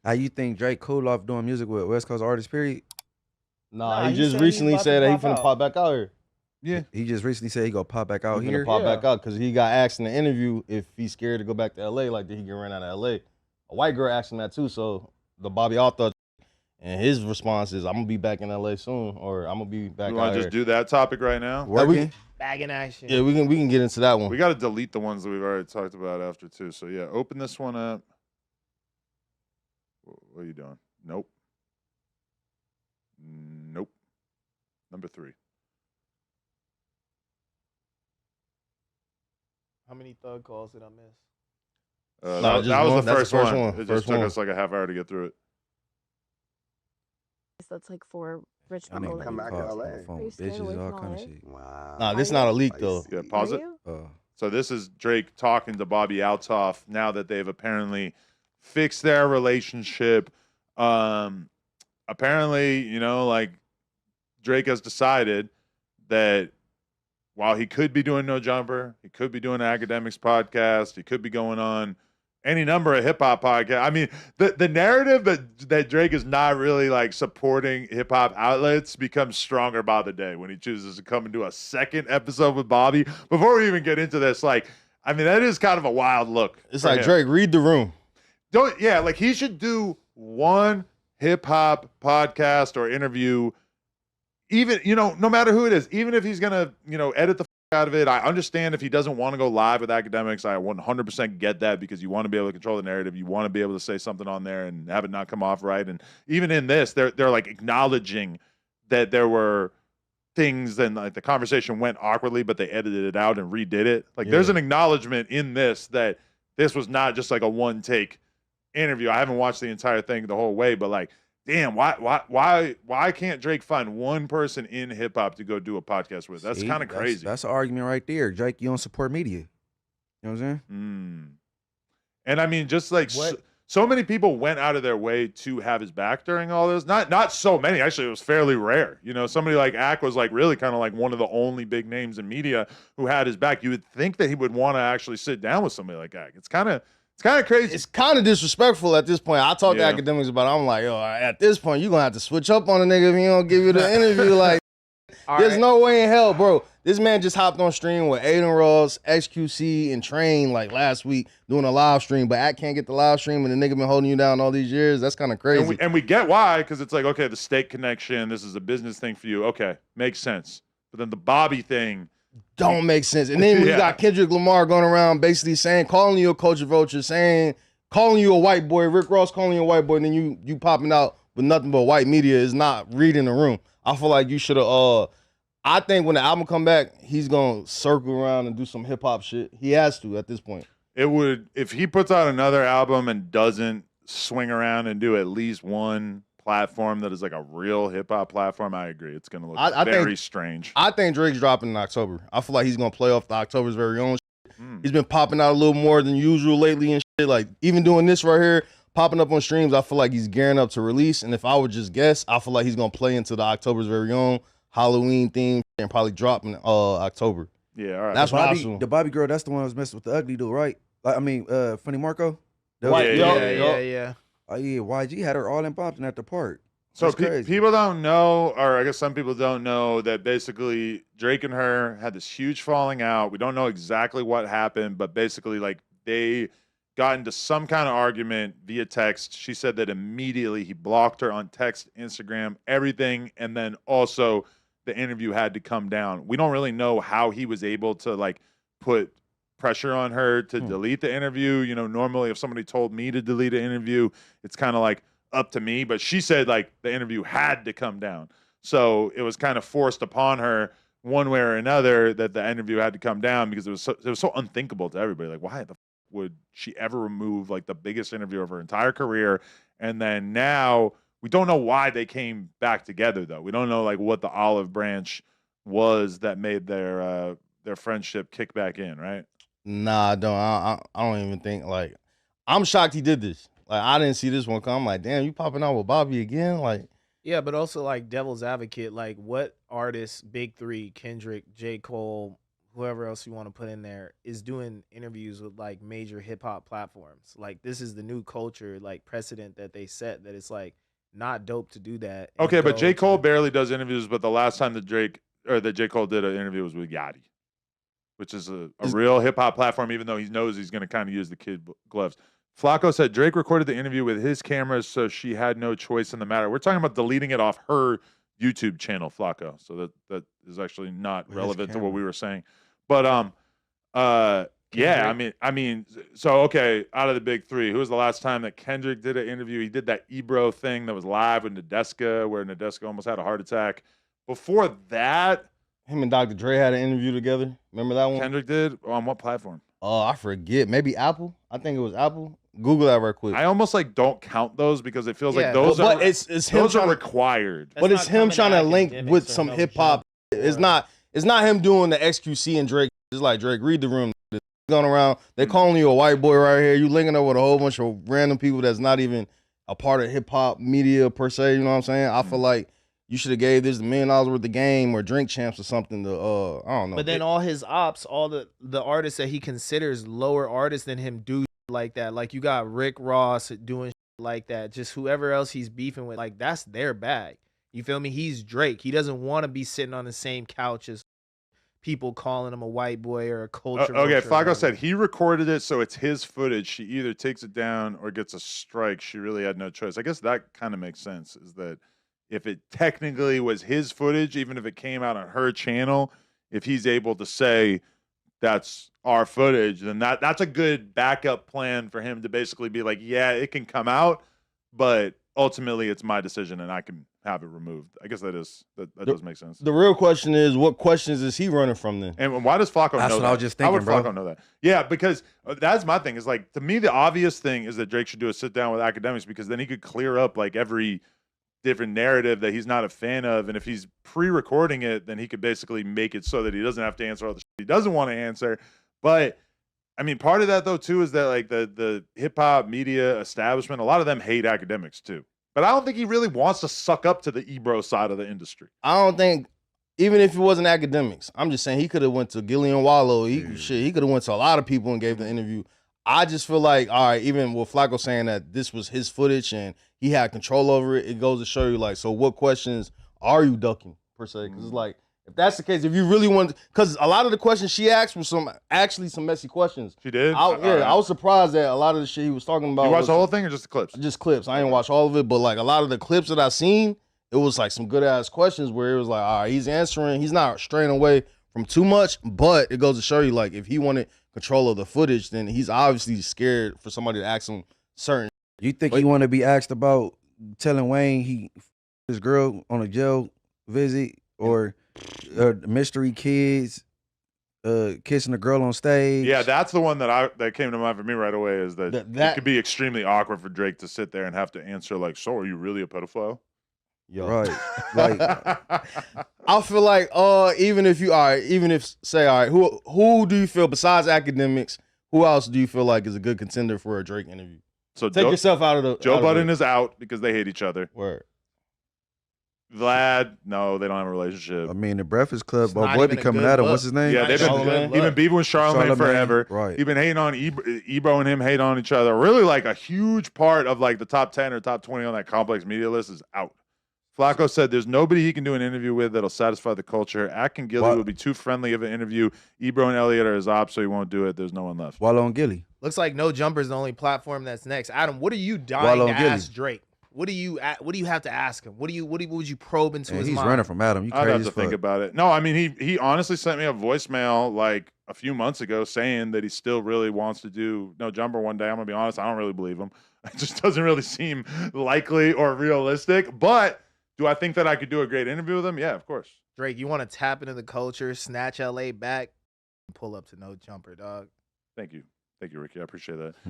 How you think Drake cool off doing music with West Coast artists? Period. Nah, Nah, he he just said he's recently about to said that he pop finna out. pop back out here. Yeah. He just recently said he gonna pop back out He finna here. pop Yeah. back out because he got asked in the interview if he's scared to go back to LA, like did he get ran out of LA? A white girl asked him that too, so the Bobby Alto, and his response is, I'm gonna be back in LA soon, or I'm gonna be back We out want to here. just do that topic right now? Working. Back in action. Yeah, we can get into that one. We got to delete the ones that we've already talked about after too. So yeah, open this one up. What are you doing? Nope. Nope. Number 3. How many thug calls did I miss? That was one. the That's first one. It First just took one. us like a half hour to get through it. That's like for rich Y'all people. niggas come be back to talking LA. on the phone Are you with staying away bitches, all from kind of LA? shit. Wow. Nah, this Are not a you? leak Are though. Yeah, pause Are it. you? So this is Drake talking to Bobby Altoff now that they've apparently fixed their relationship. Apparently, like Drake has decided that while he could be doing No Jumper, he could be doing an academics podcast, he could be going on any number of hip hop podcasts. I mean, the narrative that Drake is not really like supporting hip hop outlets becomes stronger by the day when he chooses to come and do a second episode with Bobby. Before we even get into this, like, I mean, that is kind of a wild look. It's for like him. Drake, read the room. Like he should do one hip hop podcast or interview, even, no matter who it is, even if he's gonna, edit the out of it. I understand if he doesn't want to go live with academics. I 100% get that because you want to be able to control the narrative. You want to be able to say something on there and have it not come off right. And even in this, they're like acknowledging that there were things and like the conversation went awkwardly, but they edited it out and redid it. Like there's an acknowledgement in this that this was not just like a one take interview. I haven't watched the entire thing the whole way, but like, damn, why can't Drake find one person in hip hop to go do a podcast with? That's kind of crazy. That's an argument right there. Drake, you don't support media. You know what I'm saying? And I mean, just like so many people went out of their way to have his back during all this. Not so many. Actually, it was fairly rare. Somebody like Ack was like really kind of like one of the only big names in media who had his back. You would think that he would want to actually sit down with somebody like Ack. It's kind of crazy. It's kind of disrespectful at this point. I talk to academics about it. I'm like, yo, at this point, you're going to have to switch up on a nigga if he don't give you the interview. Like, there's no way in hell, bro. This man just hopped on stream with Aiden Ross, XQC, and Train like last week doing a live stream, but I can't get the live stream and the nigga been holding you down all these years. That's kind of crazy. And we get why, because it's like, okay, the state connection, this is a business thing for you. Okay, makes sense. But then the Bobby thing don't make sense. And then when you got Kendrick Lamar going around basically saying, calling you a culture vulture, calling you a white boy, Rick Ross calling you a white boy, and then you popping out with nothing but white media is not reading the room. I feel like you should have, I think when the album come back, he's going to circle around and do some hip hop shit. He has to at this point. It would, if he puts out another album and doesn't swing around and do at least one platform that is like a real hip hop platform, I agree. It's going to look very strange. I think Drake's dropping in October. I feel like he's going to play off the October's very own shit. He's been popping out a little more than usual lately and shit. Like, even doing this right here, popping up on streams, I feel like he's gearing up to release. And if I would just guess, I feel like he's going to play into the October's very own Halloween theme and probably drop in October. Yeah, all right. That's what I assume. The Bobby girl, that's the one that was messing with the ugly dude, right? Like, I mean, Funny Marco? Yeah. Oh, yeah, YG had her all in Bompton at the park. So people don't know, or I guess some people don't know, that basically Drake and her had this huge falling out. We don't know exactly what happened, but basically, like, they got into some kind of argument via text. She said that immediately he blocked her on text, Instagram, everything, and then also the interview had to come down. We don't really know how he was able to, like, put pressure on her to delete the interview. Normally if somebody told me to delete an interview, it's kind of like up to me, but she said like the interview had to come down. So it was kind of forced upon her one way or another that the interview had to come down because it was so unthinkable to everybody. Like, why the would she ever remove like the biggest interview of her entire career? And then now we don't know why they came back together though. We don't know like what the olive branch was that made their friendship kick back in, right? Nah, I don't. I don't even think, like, I'm shocked he did this. Like, I didn't see this one come. I'm like, damn, you popping out with Bobby again? Like, yeah, but also like devil's advocate, like what artists, big three, Kendrick, J. Cole, whoever else you want to put in there is doing interviews with like major hip hop platforms. Like this is the new culture, like precedent that they set that it's like not dope to do that. and Okay, but go J. Cole to- barely does interviews, but the last time that J. Cole did an interview was with Yachty, which is a real hip hop platform, even though he knows he's going to kind of use the kid gloves. Flacco said Drake recorded the interview with his cameras, so she had no choice in the matter. We're talking about deleting it off her YouTube channel, Flacco. So that is actually not With his relevant to what camera. we were saying. But yeah, I mean, so okay, out of the big three, who was the last time that Kendrick did an interview? He did that Ebro thing that was live with Nadeska, where Nadeska almost had a heart attack. Before that, Him and Dr. Dre had an interview together. Remember that one? Kendrick did on what platform? Oh, I forget. Maybe Apple. I think it was Apple. Google that right quick. I almost like don't count those because it feels Yeah, like those but are it's him those are trying to, required. That's but it's not him coming trying to link academics with or some no hip hop. jump It's or- not him doing the XQC and Drake. It's like Drake, read the room. Going around, they calling you a white boy right here. You linking up with a whole bunch of random people that's not even a part of hip hop media per se. You know what I'm saying? I feel like you should have gave this $1 million worth of game or Drink Champs or something to I don't know. But then all his ops, all the artists that he considers lower artists than him do like that. Like you got Rick Ross doing like that. Just whoever else he's beefing with, like that's their bag. You feel me? He's Drake. He doesn't want to be sitting on the same couch as people calling him a white boy or a culture. Okay, vulture or Flacco whatever. said he recorded it, so it's his footage. She either takes it down or gets a strike. She really had no choice. I guess that kind of makes sense, is that if it technically was his footage, even if it came out on her channel, if he's able to say that's our footage, then that's a good backup plan for him to basically be like, yeah, it can come out, but ultimately it's my decision and I can have it removed. I guess that does make sense. The real question is, what questions is he running from then? And why does Flacco know that? That's what I was just How would thinking, Flacco bro. know that? Yeah, because that's my thing. Is like, to me, the obvious thing is that Drake should do a sit down with academics, because then he could clear up like every different narrative that he's not a fan of. And if he's pre-recording it, then he could basically make it so that he doesn't have to answer all the shit he doesn't want to answer. But I mean, part of that though too is that like the hip hop media establishment, a lot of them hate academics too. But I don't think he really wants to suck up to the Ebro side of the industry. I don't think, even if it wasn't academics, I'm just saying he could have went to Gillian Wallow. He could have went to a lot of people and gave the interview. I just feel like, all right, even with Flacco saying that this was his footage and he had control over it, it goes to show you, like, so what questions are you ducking, per se? Because it's like, if that's the case, if you really want, because a lot of the questions she asked were some messy questions. She did? I was surprised that a lot of the shit he was talking about. You watched was the whole thing or just the clips? Just clips. I didn't watch all of it, but like a lot of the clips that I seen, it was like some good ass questions where it was like, all right, he's answering, he's not straying away from too much, but it goes to show you, like, if he wanted control of the footage, then he's obviously scared for somebody to ask him certain. You think he want to be asked about telling Wayne he his girl on a jail visit, or mystery kids kissing a girl on stage? Yeah, that's the one that came to mind for me right away, is that it could be extremely awkward for Drake to sit there and have to answer like, so are you really a pedophile? Yo. Right. Like, I feel like even if who do you feel besides academics, who else do you feel like is a good contender for a Drake interview? So Take yourself out of the Joe out of Budden it. is out because they hate each other. Word. Vlad, no, they don't have a relationship. I mean, the Breakfast Club, It's my not boy even be a coming good at him. look. What's his name? Yeah, they've Charlamagne. been beefing with Charlamagne forever. Right. He's been hating on Ebro and him hate on each other. Really, like a huge part of like the top 10 or top 20 on that complex media list is out. Flacco said there's nobody he can do an interview with that'll satisfy the culture. Ack and Gilly would be too friendly of an interview. Ebro and Elliott are his ops, so he won't do it. There's no one left. Wallow and Gilly. Looks like No Jumper is the only platform that's next. Adam, what are you dying Wallow to and Gilly. ask Drake? What do you have to ask him? What would you probe into Man, his he's mind? running from Adam. You I'd crazy have as to think fuck. about it. No, I mean, he honestly sent me a voicemail like a few months ago saying that he still really wants to do No Jumper one day. I'm going to be honest, I don't really believe him. It just doesn't really seem likely or realistic. But do I think that I could do a great interview with him? Yeah, of course. Drake, you want to tap into the culture, snatch LA back, and pull up to No Jumper, dog. Thank you. Thank you, Ricky. I appreciate that.